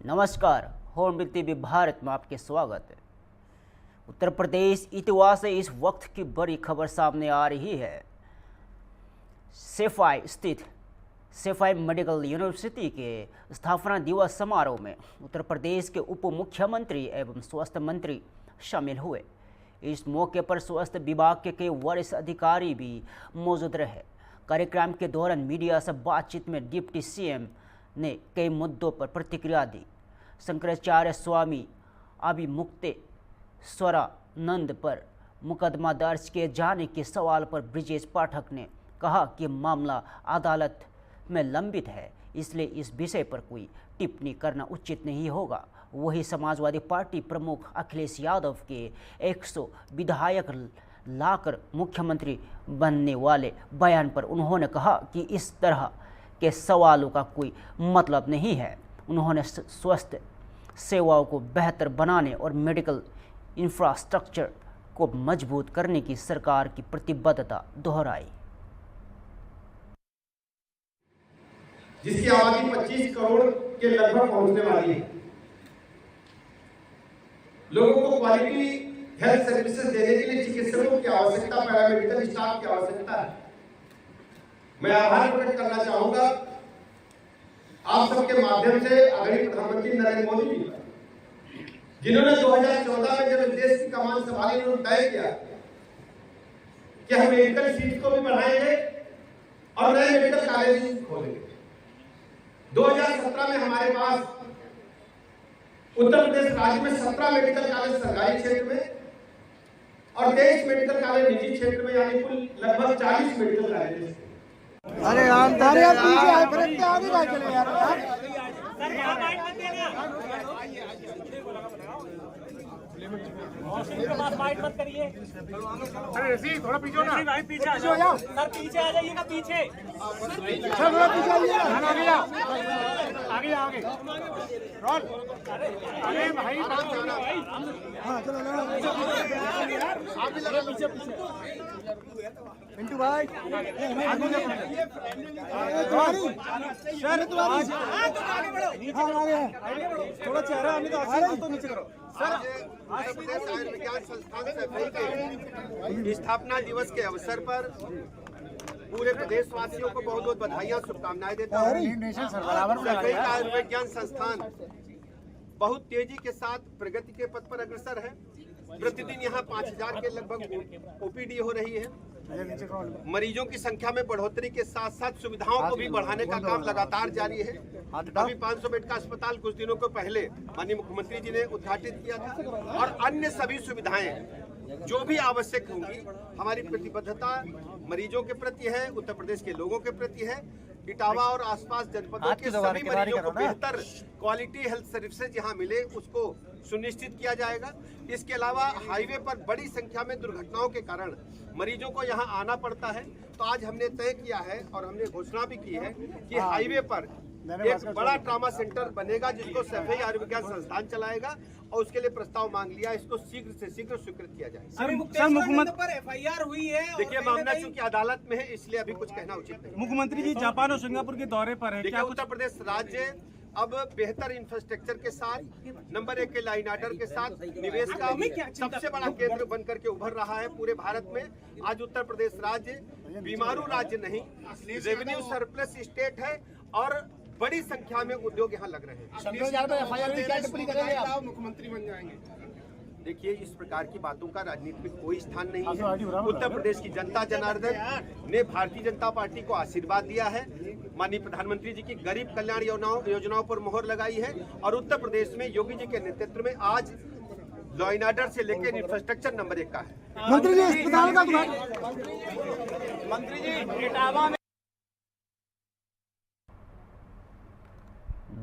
नमस्कार, home TV Bharat में आपके स्वागत है। उत्तर प्रदेश इतवा से इस वक्त की बड़ी खबर सामने आ रही है। सेफाई स्थित सेफाई मेडिकल यूनिवर्सिटी के स्थापना दिवस समारोह में उत्तर प्रदेश के उप मुख्यमंत्री एवं स्वास्थ्य मंत्री शामिल हुए। इस मौके पर स्वास्थ्य विभाग के कई वरिष्ठ अधिकारी भी मौजूद रहे। कार्यक्रम के दौरान मीडिया से बातचीत में डिप्टी सीएम ने कई मुद्दों पर प्रतिक्रिया दी। शंकराचार्य स्वामी अभिमुक्तेश्वरानंद पर मुकदमा दर्ज किए जाने के सवाल पर ब्रिजेश पाठक ने कहा कि मामला अदालत में लंबित है, इसलिए इस विषय पर कोई टिप्पणी करना उचित नहीं होगा। वही समाजवादी पार्टी प्रमुख अखिलेश यादव के 100 विधायक लाकर मुख्यमंत्री बनने वाले बयान पर उन्होंने कहा कि इस तरह के सवालों का कोई मतलब नहीं है। उन्होंने स्वास्थ्य सेवाओं को बेहतर बनाने और मेडिकल इंफ्रास्ट्रक्चर को मजबूत करने की सरकार की प्रतिबद्धता दोहराई। जिसकी आबादी 25 करोड़ के लगभग पहुंचने वाली है। लोगों को क्वालिटी हेल्थ सर्विसेज देने के लिए चिकित्सकों की आवश्यकता, पैरामेडिकल स्टाफ की आवश्यकता है। मैं आभार प्रकट करना चाहूंगा आप सबके माध्यम से आदरणीय प्रधानमंत्री नरेंद्र मोदी जी, जिन्होंने 2014 में जब इस देश की कमान संभाली, उन्होंने तय किया कि हम मेडिकल सीट को भी बढ़ाएंगे और नए मेडिकल कॉलेज खोलेंगे। 2017 में हमारे पास उत्तर प्रदेश राज्य में 17 मेडिकल कॉलेज सरकारी क्षेत्र में और 23 मेडिकल कॉलेज निजी क्षेत्र में, यानी कुल लगभग 40 मेडिकल कॉलेज। अरे यार पीछे आए, फिर क्या आगे बात चले यार। सर यहां माइक मत देना, के पास माइक मत करिए। अरे ऐसे थोड़ा पीछे ना, भाई पीछे आ जाओ सर, पीछे आ जाइएगा, पीछे सर थोड़ा पीछे आइए, आगे आगे आगे रोल। अरे भाई हां चलो आप पीछे मिंटू भाई तुम्हारी सर तुम्हारी आगे बढ़ो, आगे बढ़ो, थोड़ा चेहरा आने दो, आगे तो नीचे करो सर। उत्तर प्रदेश आयुर्विज्ञान संस्थान सैफई के स्थापना दिवस के अवसर पर पूरे प्रदेशवासियों को बहुत बहुत बधाइयां, शुभकामनाएं देता हूं। सैफई का आयुर्विज्ञान संस्थान बहुत तेजी के साथ प्रगति के पथ पर अग्रसर है। प्रतिदिन यहाँ 5000 के लगभग ओपीडी हो रही है। मरीजों की संख्या में बढ़ोतरी के साथ साथ सुविधाओं को भी बढ़ाने का काम लगातार जारी है। अभी 500 बेड का अस्पताल कुछ दिनों को पहले माननीय मुख्यमंत्री जी ने उद्घाटित किया था और अन्य सभी सुविधाएं जो भी आवश्यक होंगी, हमारी प्रतिबद्धता मरीजों के प्रति है, उत्तर प्रदेश के लोगों के प्रति है। इटावा और आसपास जनपदों के सभी मरीजों को बेहतर क्वालिटी हेल्थ सर्विसेज यहाँ मिले, उसको सुनिश्चित किया जाएगा। इसके अलावा हाईवे पर बड़ी संख्या में दुर्घटनाओं के कारण मरीजों को यहाँ आना पड़ता है, तो आज हमने तय किया है और हमने घोषणा भी की है कि हाईवे पर एक बड़ा ट्रॉमा सेंटर बनेगा, जिसको सैफई आयुर्विज्ञान संस्थान चलाएगा और उसके लिए प्रस्ताव मांग लिया। इसको शीघ्र से शीघ्र स्वीकृत किया जाए। सर मुख्यमंत्री पर एफआईआर हुई है। देखिए, मामला चूंकि अदालत में है, इसलिए अभी कुछ कहना उचित नहीं। मुख्यमंत्री जी जापान और सिंगापुर के दौरे पर है। देखिए, उत्तर प्रदेश राज्य अब बेहतर इंफ्रास्ट्रक्चर के साथ, नंबर 1 के लाइन ऑर्डर के साथ निवेश का सबसे बड़ा केंद्र बन करके उभर रहा है पूरे भारत में। आज उत्तर प्रदेश राज्य बीमारू राज्य नहीं, रेवेन्यू सरप्लस स्टेट है और बड़ी संख्या में उद्योग यहाँ लग रहे हैं। मुख्यमंत्री बन जाएंगे। देखिए, इस प्रकार की बातों का राजनीति में कोई स्थान नहीं है। उत्तर प्रदेश की जनता जनार्दन ने भारतीय जनता पार्टी को आशीर्वाद दिया है। माननीय प्रधानमंत्री जी की गरीब कल्याण योजनाओं पर मोहर लगाई है और उत्तर प्रदेश में योगी जी के नेतृत्व में आज लॉ एंड ऑर्डर से लेकर इंफ्रास्ट्रक्चर नंबर 1 का है। मंत्री जी अस्पताल का मंत्री जी इटावा में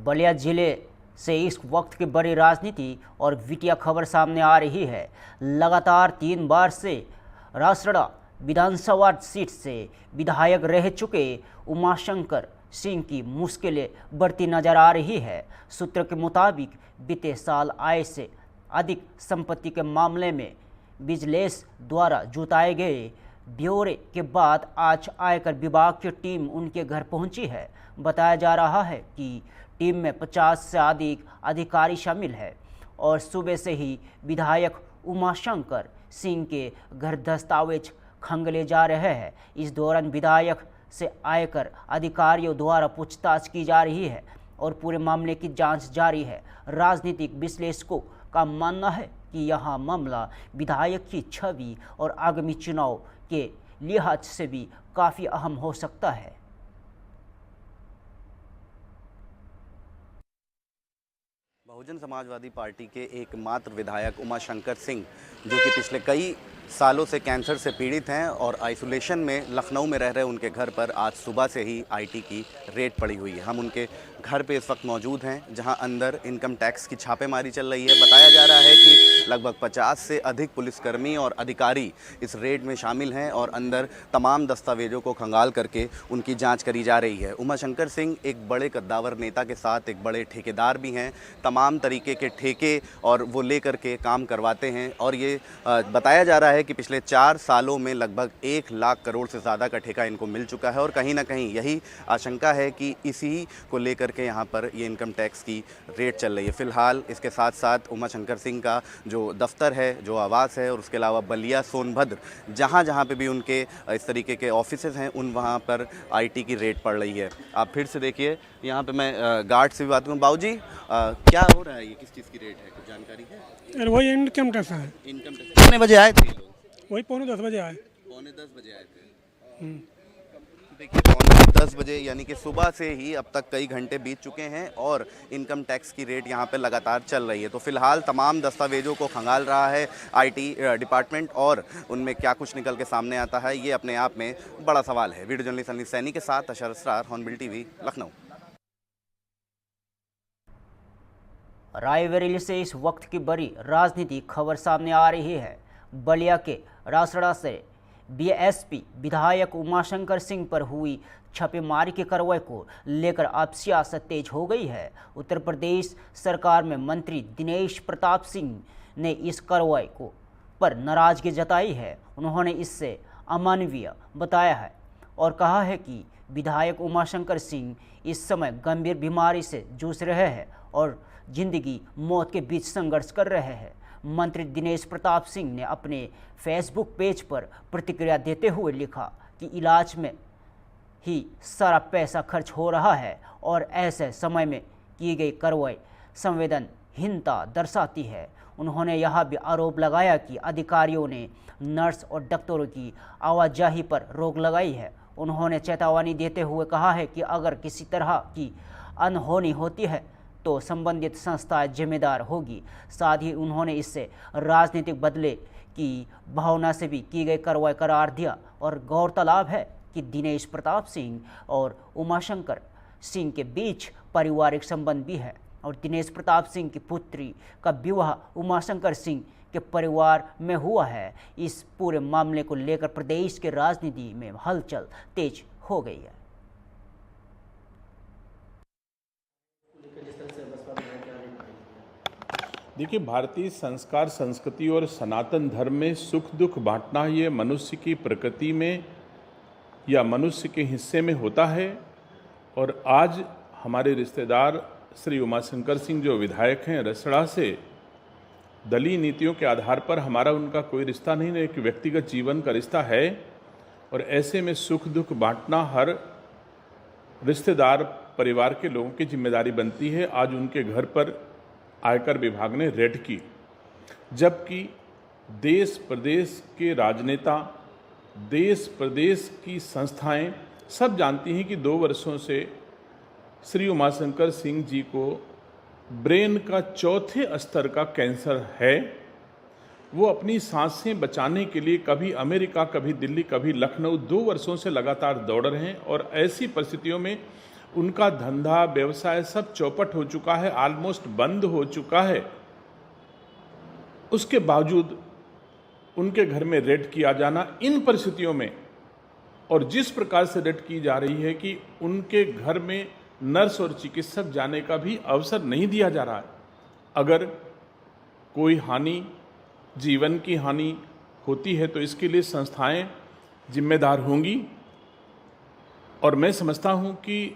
बलिया जिले से इस वक्त की बड़ी राजनीति और विटिया खबर सामने आ रही है। लगातार 3 बार से रासड़ा विधानसभा सीट से विधायक रह चुके उमाशंकर सिंह की मुश्किलें बढ़ती नजर आ रही है। सूत्र के मुताबिक बीते साल आय से अधिक संपत्ति के मामले में विजिलेंस द्वारा जुटाए गए ब्यौरे के बाद आज आयकर विभाग की टीम उनके घर पहुंची है। बताया जा रहा है कि टीम में 50 से अधिक अधिकारी शामिल है और सुबह से ही विधायक उमाशंकर सिंह के घर दस्तावेज खंगले जा रहे हैं। इस दौरान विधायक से आयकर अधिकारियों द्वारा पूछताछ की जा रही है और पूरे मामले की जांच जारी है। राजनीतिक विश्लेषकों का मानना है कि यह मामला विधायक की छवि और आगामी चुनाव के लिहाज से भी काफ़ी अहम हो सकता है। बहुजन समाजवादी पार्टी के एकमात्र विधायक उमाशंकर सिंह, जो कि पिछले कई सालों से कैंसर से पीड़ित हैं और आइसोलेशन में लखनऊ में रह रहे उनके घर पर आज सुबह से ही आईटी की रेड पड़ी हुई है। हम उनके घर पे इस वक्त मौजूद हैं, जहां अंदर इनकम टैक्स की छापेमारी चल रही है। बताया जा रहा है कि लगभग 50 से अधिक पुलिसकर्मी और अधिकारी इस रेड में शामिल हैं और अंदर तमाम दस्तावेजों को खंगाल करके उनकी जाँच करी जा रही है। उमाशंकर सिंह एक बड़े कद्दावर नेता के साथ एक बड़े ठेकेदार भी हैं। तमाम तरीके के ठेके और वो लेकर के काम करवाते हैं और ये बताया जा रहा है कि पिछले 4 सालों में लगभग 1 लाख करोड़ से ज़्यादा का ठेका इनको मिल चुका है और कहीं ना कहीं यही आशंका है कि इसी को लेकर के यहाँ पर ये इनकम टैक्स की रेड चल रही है। फ़िलहाल इसके साथ साथ उमाशंकर सिंह का जो दफ्तर है, जो आवास है और उसके अलावा बलिया, सोनभद्र, जहाँ जहाँ पे भी उनके इस तरीके के ऑफिसेज़ हैं उन वहाँ पर आईटी की रेड पड़ रही है। आप फिर से देखिए, यहाँ पे मैं गार्ड से भी बात करूँ। बाबू जी, क्या हो रहा है, ये किस चीज़ की रेड है, कुछ जानकारी है? वही इनकम टैक्स है। इनकम टैक्स कितने बजे आए थे? वही पौने 10 बजे आए। पौने 10 बजे आए थे। देखिए, पौने 10 बजे यानी कि सुबह से ही अब तक कई घंटे बीत चुके हैं और इनकम टैक्स की रेड यहाँ पे लगातार चल रही है। तो फिलहाल तमाम दस्तावेजों को खंगाल रहा है आईटी डिपार्टमेंट और उनमें क्या कुछ निकल के सामने आता है, ये अपने आप में बड़ा सवाल है। वीडियो जर्नलिस्ट अनिल सैनी के साथ अशर असरार, हॉर्नबिल टीवी, लखनऊ। रायबरेली से इस वक्त की बड़ी राजनीतिक खबर सामने आ रही है। बलिया के रासड़ा से बीएसपी विधायक उमाशंकर सिंह पर हुई छापेमारी की कार्रवाई को लेकर अब सियासत तेज हो गई है। उत्तर प्रदेश सरकार में मंत्री दिनेश प्रताप सिंह ने इस कार्रवाई को पर नाराजगी जताई है। उन्होंने इससे अमानवीय बताया है और कहा है कि विधायक उमाशंकर सिंह इस समय गंभीर बीमारी से जूझ रहे हैं और जिंदगी मौत के बीच संघर्ष कर रहे हैं। मंत्री दिनेश प्रताप सिंह ने अपने फेसबुक पेज पर प्रतिक्रिया देते हुए लिखा कि इलाज में ही सारा पैसा खर्च हो रहा है और ऐसे समय में की गई कार्रवाई संवेदनहीनता दर्शाती है। उन्होंने यह भी आरोप लगाया कि अधिकारियों ने नर्स और डॉक्टरों की आवाजाही पर रोक लगाई है। उन्होंने चेतावनी देते हुए कहा है कि अगर किसी तरह की अनहोनी होती है तो संबंधित संस्था जिम्मेदार होगी। साथ ही उन्होंने इससे राजनीतिक बदले की भावना से भी की गई कार्रवाई करार दिया और गौरतलब है कि दिनेश प्रताप सिंह और उमाशंकर सिंह के बीच पारिवारिक संबंध भी है और दिनेश प्रताप सिंह की पुत्री का विवाह उमाशंकर सिंह के परिवार में हुआ है। इस पूरे मामले को लेकर प्रदेश के राजनीति में हलचल तेज हो गई है। देखिए, भारतीय संस्कार, संस्कृति और सनातन धर्म में सुख दुख बांटना ये मनुष्य की प्रकृति में या मनुष्य के हिस्से में होता है। और आज हमारे रिश्तेदार श्री उमाशंकर सिंह जो विधायक हैं रसड़ा से, दलीय नीतियों के आधार पर हमारा उनका कोई रिश्ता नहीं, एक व्यक्तिगत जीवन का रिश्ता है और ऐसे में सुख दुख बांटना हर रिश्तेदार परिवार के लोगों की जिम्मेदारी बनती है। आज उनके घर पर आयकर विभाग ने रेड की, जबकि देश प्रदेश के राजनेता, देश प्रदेश की संस्थाएं सब जानती हैं कि 2 वर्षों से श्री उमाशंकर सिंह जी को ब्रेन का 4थे स्तर का कैंसर है। वो अपनी सांसें बचाने के लिए कभी अमेरिका, कभी दिल्ली, कभी लखनऊ 2 वर्षों से लगातार दौड़ रहे हैं और ऐसी परिस्थितियों में उनका धंधा व्यवसाय सब चौपट हो चुका है, ऑलमोस्ट बंद हो चुका है। उसके बावजूद उनके घर में रेड किया जाना इन परिस्थितियों में, और जिस प्रकार से रेड की जा रही है कि उनके घर में नर्स और चिकित्सक जाने का भी अवसर नहीं दिया जा रहा है। अगर कोई हानि, जीवन की हानि होती है तो इसके लिए संस्थाएं जिम्मेदार होंगी। और मैं समझता हूं कि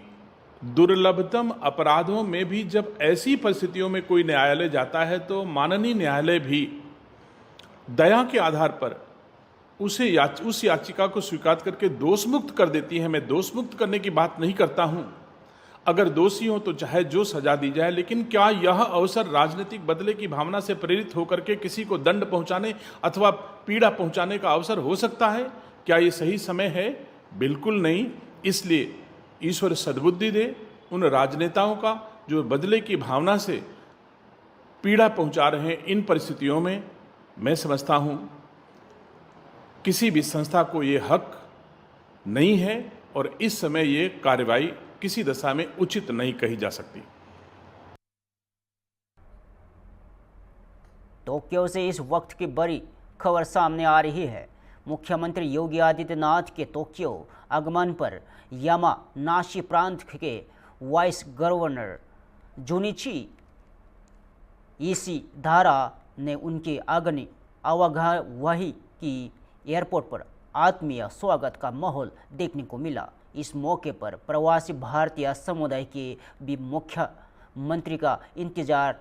दुर्लभतम अपराधों में भी जब ऐसी परिस्थितियों में कोई न्यायालय जाता है तो माननीय न्यायालय भी दया के आधार पर उस याचिका को स्वीकार करके दोषमुक्त कर देती है। मैं दोषमुक्त करने की बात नहीं करता हूं, अगर दोषी हो तो चाहे जो सजा दी जाए, लेकिन क्या यह अवसर राजनीतिक बदले की भावना से प्रेरित होकर के किसी को दंड पहुंचाने अथवा पीड़ा पहुंचाने का अवसर हो सकता है? क्या ये सही समय है? बिल्कुल नहीं। इसलिए ईश्वर सद्बुद्धि दे उन राजनेताओं का जो बदले की भावना से पीड़ा पहुंचा रहे हैं। इन परिस्थितियों में मैं समझता हूं किसी भी संस्था को ये हक नहीं है और इस समय ये कार्रवाई किसी दशा में उचित नहीं कही जा सकती। टोक्यो से इस वक्त की बड़ी खबर सामने आ रही है। मुख्यमंत्री योगी आदित्यनाथ के टोक्यो आगमन पर यामानाशी प्रांत के वाइस गवर्नर जुनिची इशिदारा ने उनकी आवागवाही की एयरपोर्ट पर आत्मीय स्वागत का माहौल देखने को मिला। इस मौके पर प्रवासी भारतीय समुदाय के भी मुख्यमंत्री का इंतजार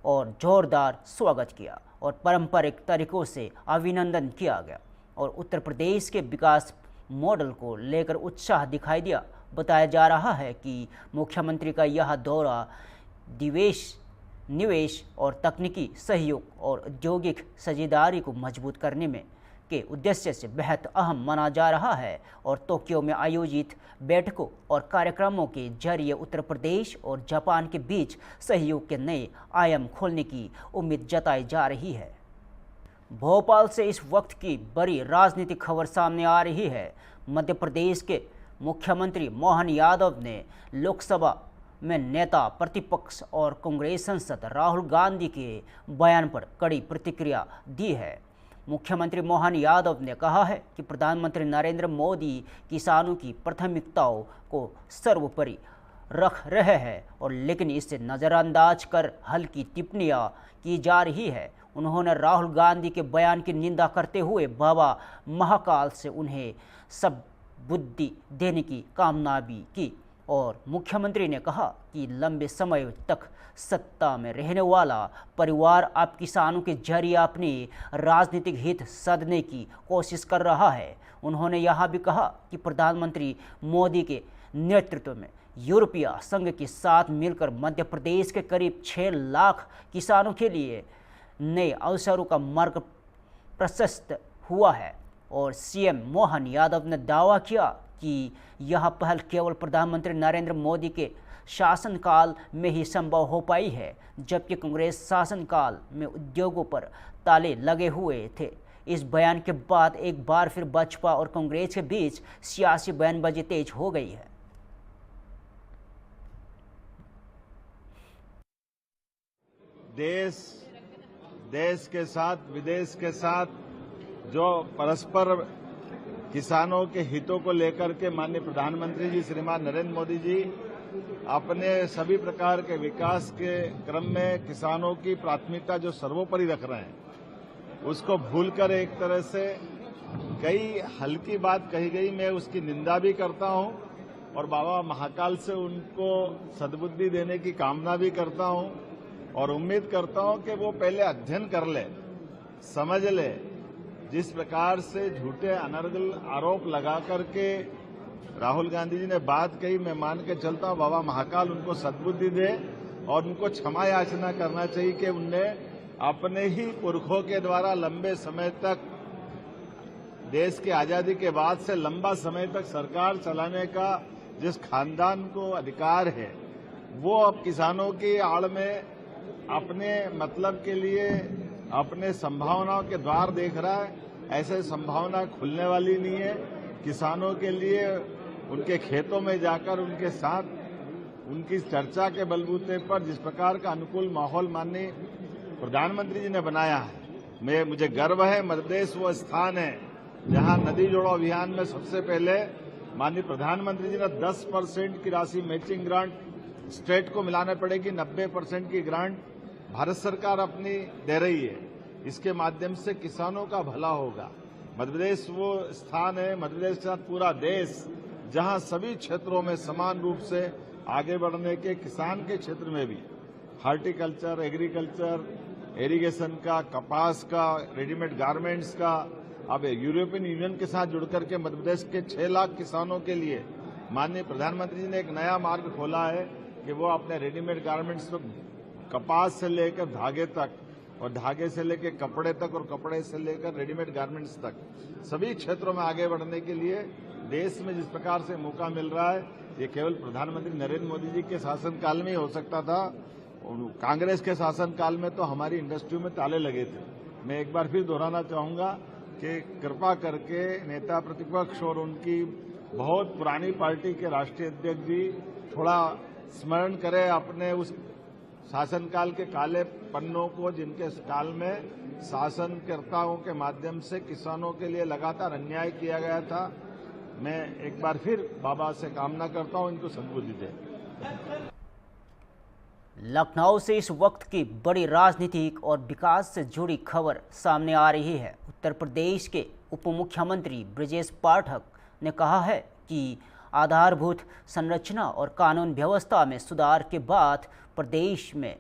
और जोरदार स्वागत किया और पारंपरिक तरीकों से अभिनंदन किया गया और उत्तर प्रदेश के विकास मॉडल को लेकर उत्साह दिखाई दिया। बताया जा रहा है कि मुख्यमंत्री का यह दौरा निवेश और तकनीकी सहयोग और औद्योगिक साझेदारी को मजबूत करने में के उद्देश्य से बेहद अहम माना जा रहा है और टोक्यो में आयोजित बैठकों और कार्यक्रमों के जरिए उत्तर प्रदेश और जापान के बीच सहयोग के नए आयाम खोलने की उम्मीद जताई जा रही है। भोपाल से इस वक्त की बड़ी राजनीतिक खबर सामने आ रही है। मध्य प्रदेश के मुख्यमंत्री मोहन यादव ने लोकसभा में नेता प्रतिपक्ष और कांग्रेस सांसद राहुल गांधी के बयान पर कड़ी प्रतिक्रिया दी है। मुख्यमंत्री मोहन यादव ने कहा है कि प्रधानमंत्री नरेंद्र मोदी किसानों की प्राथमिकताओं को सर्वोपरि रख रहे हैं और लेकिन इसे नज़रअंदाज कर हल्की टिप्पणियां की जा रही है। उन्होंने राहुल गांधी के बयान की निंदा करते हुए बाबा महाकाल से उन्हें सब बुद्धि देने की कामना भी की और मुख्यमंत्री ने कहा कि लंबे समय तक सत्ता में रहने वाला परिवार आप किसानों के जरिए अपनी राजनीतिक हित साधने की कोशिश कर रहा है। उन्होंने यह भी कहा कि प्रधानमंत्री मोदी के नेतृत्व में यूरोपीय संघ के साथ मिलकर मध्य प्रदेश के करीब 6 लाख किसानों के लिए नए अवसरों का मार्ग प्रशस्त हुआ है और सीएम मोहन यादव ने दावा किया कि यह पहल केवल प्रधानमंत्री नरेंद्र मोदी के शासनकाल में ही संभव हो पाई है, जबकि कांग्रेस शासनकाल में उद्योगों पर ताले लगे हुए थे। इस बयान के बाद एक बार फिर भाजपा और कांग्रेस के बीच सियासी बयानबाजी तेज हो गई है। देश के साथ विदेश के साथ जो परस्पर किसानों के हितों को लेकर के माननीय प्रधानमंत्री जी श्रीमान नरेंद्र मोदी जी अपने सभी प्रकार के विकास के क्रम में किसानों की प्राथमिकता जो सर्वोपरि रख रहे हैं, उसको भूलकर एक तरह से कई हल्की बात कही गई। मैं उसकी निंदा भी करता हूं और बाबा महाकाल से उनको सद्बुद्धि देने की कामना भी करता हूं और उम्मीद करता हूं कि वो पहले अध्ययन कर ले, समझ ले। जिस प्रकार से झूठे अनर्गल आरोप लगा करके राहुल गांधी जी ने बात कही, मैं मान के चलता हूं बाबा महाकाल उनको सद्बुद्धि दे और उनको क्षमा याचना करना चाहिए कि उनने अपने ही पुरखों के द्वारा लंबे समय तक देश की आजादी के बाद से लंबा समय तक सरकार चलाने का जिस खानदान को अधिकार है, वो अब किसानों की आड़ में अपने मतलब के लिए अपने संभावनाओं के द्वार देख रहा है। ऐसे संभावना खुलने वाली नहीं है। किसानों के लिए उनके खेतों में जाकर उनके साथ उनकी चर्चा के बलबूते पर जिस प्रकार का अनुकूल माहौल माननीय प्रधानमंत्री जी ने बनाया है, मुझे गर्व है। मध्य प्रदेश वो स्थान है जहां नदी जोड़ो अभियान में सबसे पहले माननीय प्रधानमंत्री जी ने 10% की राशि मैचिंग ग्रांट स्टेट को मिलाना पड़ेगी, 90% की ग्रांट भारत सरकार अपनी दे रही है। इसके माध्यम से किसानों का भला होगा। मध्य प्रदेश वो स्थान है, मध्य प्रदेश के साथ पूरा देश, जहां सभी क्षेत्रों में समान रूप से आगे बढ़ने के किसान के क्षेत्र में भी हॉर्टिकल्चर, एग्रीकल्चर, इरिगेशन का, कपास का, रेडीमेड गारमेंट्स का, अब यूरोपियन यूनियन के साथ जुड़कर के मध्य प्रदेश के 6 लाख किसानों के लिए माननीय प्रधानमंत्री जी ने एक नया मार्ग खोला है कि वो अपने रेडीमेड गारमेंट्स को कपास से लेकर धागे तक और धागे से लेकर कपड़े तक और कपड़े से लेकर रेडीमेड गारमेंट्स तक सभी क्षेत्रों में आगे बढ़ने के लिए देश में जिस प्रकार से मौका मिल रहा है, ये केवल प्रधानमंत्री नरेंद्र मोदी जी के शासनकाल में ही हो सकता था। कांग्रेस के शासनकाल में तो हमारी इंडस्ट्री में ताले लगे थे। मैं एक बार फिर दोहराना चाहूंगा कि कृपा करके नेता प्रतिपक्ष और उनकी बहुत पुरानी पार्टी के राष्ट्रीय अध्यक्ष जी थोड़ा स्मरण करें अपने उस शासनकाल के काले पन्नों को, जिनके काल में शासनकर्ताओं के माध्यम से किसानों के लिए लगातार अन्याय किया गया था। मैं एक बार फिर बाबा से कामना करता हूं इनको सद्बुद्धि दे। लखनऊ से इस वक्त की बड़ी राजनीतिक और विकास से जुड़ी खबर सामने आ रही है। उत्तर प्रदेश के उप मुख्यमंत्री ब्रजेश पाठक ने कहा है कि आधारभूत संरचना और कानून व्यवस्था में सुधार के बाद प्रदेश में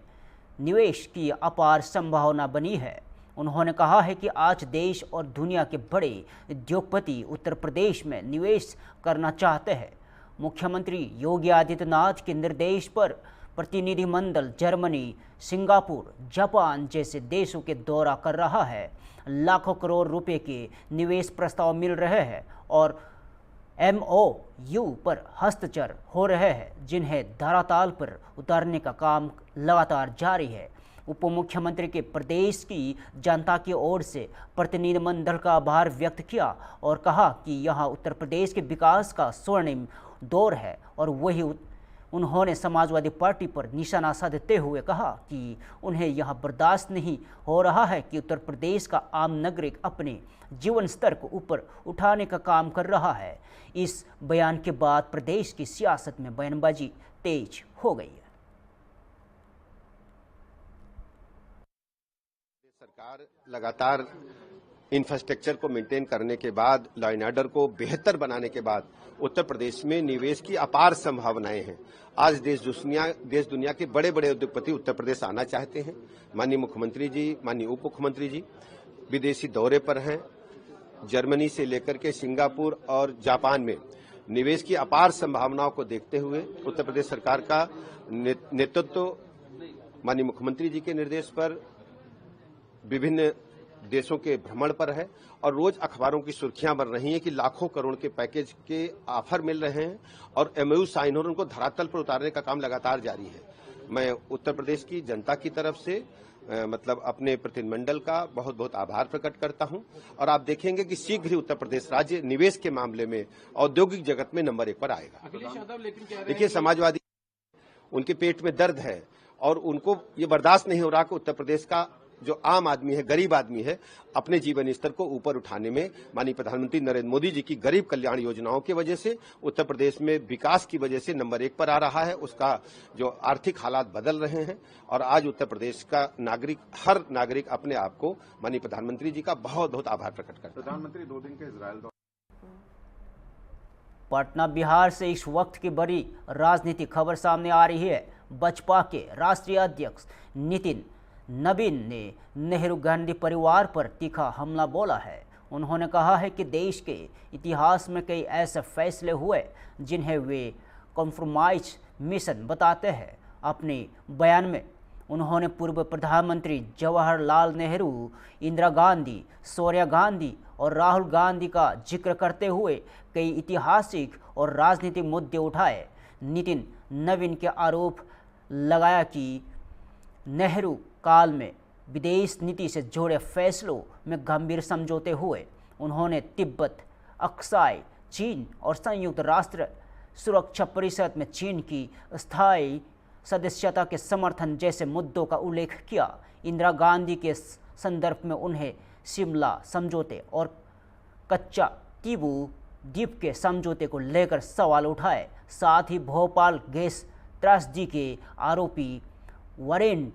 निवेश की अपार संभावना बनी है। उन्होंने कहा है कि आज देश और दुनिया के बड़े उद्योगपति उत्तर प्रदेश में निवेश करना चाहते हैं। मुख्यमंत्री योगी आदित्यनाथ के निर्देश पर प्रतिनिधिमंडल जर्मनी, सिंगापुर, जापान जैसे देशों के दौरा कर रहा है। लाखों करोड़ रुपए के निवेश प्रस्ताव मिल रहे हैं और MOU पर हस्ताक्षर हो रहे हैं, जिन्हें धरातल पर उतारने का काम लगातार जारी है। उप मुख्यमंत्री के प्रदेश की जनता की ओर से प्रतिनिधिमंडल का आभार व्यक्त किया और कहा कि यहां उत्तर प्रदेश के विकास का स्वर्णिम दौर है और वही उन्होंने समाजवादी पार्टी पर निशाना साधते हुए कहा कि उन्हें यह बर्दाश्त नहीं हो रहा है कि उत्तर प्रदेश का आम नागरिक अपने जीवन स्तर को ऊपर उठाने का काम कर रहा है। इस बयान के बाद प्रदेश की सियासत में बयानबाजी तेज हो गई है। सरकार लगातार इंफ्रास्ट्रक्चर को मेंटेन करने के बाद, लॉ एंड ऑर्डर को बेहतर बनाने के बाद उत्तर प्रदेश में निवेश की अपार संभावनाएं हैं। आज देश दुनिया के बड़े बड़े उद्योगपति उत्तर प्रदेश आना चाहते हैं। माननीय मुख्यमंत्री जी, माननीय उप मुख्यमंत्री जी विदेशी दौरे पर हैं। जर्मनी से लेकर के सिंगापुर और जापान में निवेश की अपार संभावनाओं को देखते हुए उत्तर प्रदेश सरकार का नेतृत्व माननीय मुख्यमंत्री जी के निर्देश पर विभिन्न देशों के भ्रमण पर है और रोज अखबारों की सुर्खियां बन रही हैं कि लाखों करोड़ के पैकेज के ऑफर मिल रहे हैं और MOU साइन हो, उनको धरातल पर उतारने का काम लगातार जारी है। मैं उत्तर प्रदेश की जनता की तरफ से मतलब अपने प्रतिनिधिमंडल का बहुत बहुत आभार प्रकट करता हूं और आप देखेंगे कि शीघ्र ही उत्तर प्रदेश राज्य निवेश के मामले में औद्योगिक जगत में नंबर 1 पर आएगा। देखिए, समाजवादी उनके पेट में दर्द है और उनको ये बर्दाश्त नहीं हो रहा कि उत्तर प्रदेश का जो आम आदमी है, गरीब आदमी है, अपने जीवन स्तर को ऊपर उठाने में माननीय प्रधानमंत्री नरेंद्र मोदी जी की गरीब कल्याण योजनाओं की वजह से उत्तर प्रदेश में विकास की वजह से नंबर 1 पर आ रहा है। उसका जो आर्थिक हालात बदल रहे हैं और आज उत्तर प्रदेश का नागरिक, हर नागरिक अपने आप को माननीय प्रधानमंत्री जी का बहुत बहुत आभार प्रकट करता है। प्रधानमंत्री 2 दिन के इजरायल दौरे। पटना बिहार से इस वक्त की बड़ी राजनीतिक खबर सामने आ रही है। बसपा के राष्ट्रीय अध्यक्ष नितिन नवीन ने नेहरू गांधी परिवार पर तीखा हमला बोला है। उन्होंने कहा है कि देश के इतिहास में कई ऐसे फैसले हुए जिन्हें वे कॉम्प्रोमाइज मिशन बताते हैं। अपने बयान में उन्होंने पूर्व प्रधानमंत्री जवाहरलाल नेहरू, इंदिरा गांधी, सोनिया गांधी और राहुल गांधी का जिक्र करते हुए कई ऐतिहासिक और राजनीतिक मुद्दे उठाए। नितिन नवीन के आरोप लगाया कि नेहरू काल में विदेश नीति से जुड़े फैसलों में गंभीर समझौते हुए। उन्होंने तिब्बत, अक्साई चीन और संयुक्त राष्ट्र सुरक्षा परिषद में चीन की स्थायी सदस्यता के समर्थन जैसे मुद्दों का उल्लेख किया। इंदिरा गांधी के संदर्भ में उन्हें शिमला समझौते और कच्चा टीबू द्वीप के समझौते को लेकर सवाल उठाए। साथ ही भोपाल गैस त्रासदी के आरोपी वरेन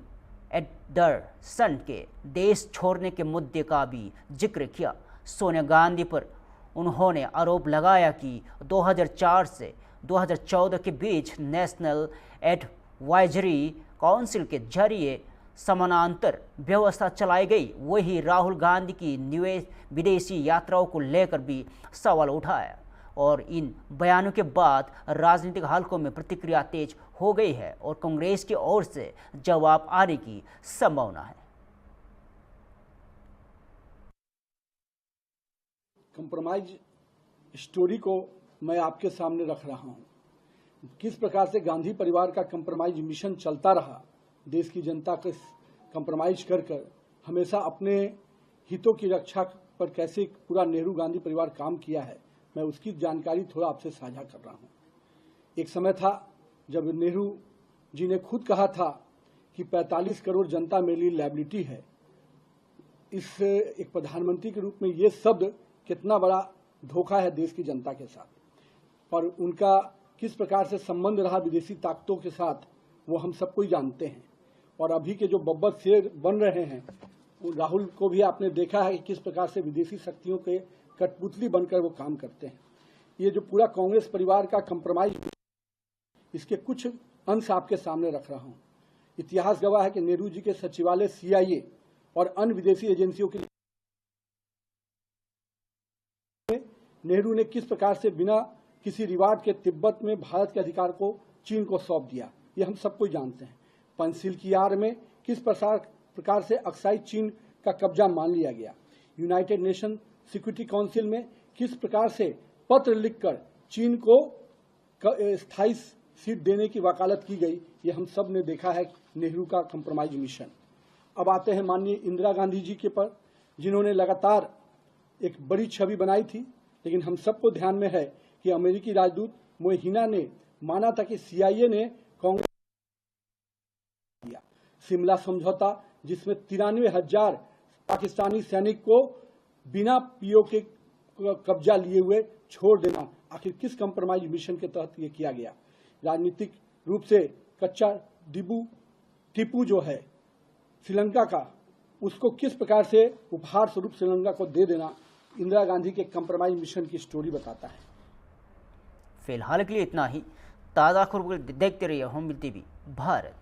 एडरसन के देश छोड़ने के मुद्दे का भी जिक्र किया। सोनिया गांधी पर उन्होंने आरोप लगाया कि 2004 से 2014 के बीच नेशनल एडवाइजरी काउंसिल के जरिए समानांतर व्यवस्था चलाई गई। वही राहुल गांधी की विदेशी यात्राओं को लेकर भी सवाल उठाया और इन बयानों के बाद राजनीतिक हलकों में प्रतिक्रिया तेज हो गई है और कांग्रेस की ओर से जवाब आने की संभावना है। कंप्रोमाइज स्टोरी को मैं आपके सामने रख रहा हूं। किस प्रकार से गांधी परिवार का कंप्रोमाइज मिशन चलता रहा, देश की जनता को कंप्रोमाइज कर हमेशा अपने हितों की रक्षा पर कैसे पूरा नेहरू गांधी परिवार काम किया है, मैं उसकी जानकारी थोड़ा आपसे साझा कर रहा हूं। एक समय था जब नेहरू जी ने खुद कहा था कि 45 करोड़ जनता मेरे लिए लायबिलिटी है। इस एक प्रधानमंत्री के रूप में ये शब्द कितना बड़ा धोखा है देश की जनता के साथ, और उनका किस प्रकार से संबंध रहा विदेशी ताकतों के साथ वो हम सबको ही जानते हैं। और अभी के जो बब्बर शेर बन रहे हैं, राहुल को भी आपने देखा है कि किस प्रकार से विदेशी शक्तियों के कठपुतली बनकर वो काम करते हैं। ये जो पूरा कांग्रेस परिवार का कंप्रोमाइज, इसके कुछ अंश आपके सामने रख रहा हूं। इतिहास गवाह है कि नेहरू जी के सचिवालय CIA और अन्य विदेशी एजेंसियों के नेहरू ने किस प्रकार से बिना किसी रिवार्ड के तिब्बत में भारत के अधिकार को चीन को सौंप दिया, ये हम सबको जानते हैं। पंचशील की आड़ में किस प्रकार से अक्साई चीन का कब्जा मान लिया गया। यूनाइटेड नेशन सिक्योरिटी काउंसिल में किस प्रकार से पत्र लिखकर चीन को स्थायी सीट देने की वकालत की गई, ये हम सब ने देखा है नेहरू का कंप्रोमाइज मिशन। अब आते हैं माननीय इंदिरा गांधी जी के पर, जिन्होंने लगातार एक बड़ी छवि बनाई थी, लेकिन हम सबको ध्यान में है कि अमेरिकी राजदूत मोहिना ने माना था कि CIA ने कांग्रेस किया। शिमला समझौता, जिसमें 93,000 पाकिस्तानी सैनिक को बिना PO के कब्जा लिए हुए छोड़ देना, आखिर किस कंप्रोमाइज मिशन के तहत ये किया गया। राजनीतिक रूप से कच्चा टीपू जो है श्रीलंका का, उसको किस प्रकार से उपहार स्वरूप श्रीलंका को दे देना, इंदिरा गांधी के कंप्रोमाइज मिशन की स्टोरी बताता है। फिलहाल के लिए इतना ही। ताज़ा खबरों देखते रहिए होम टीवी भारत।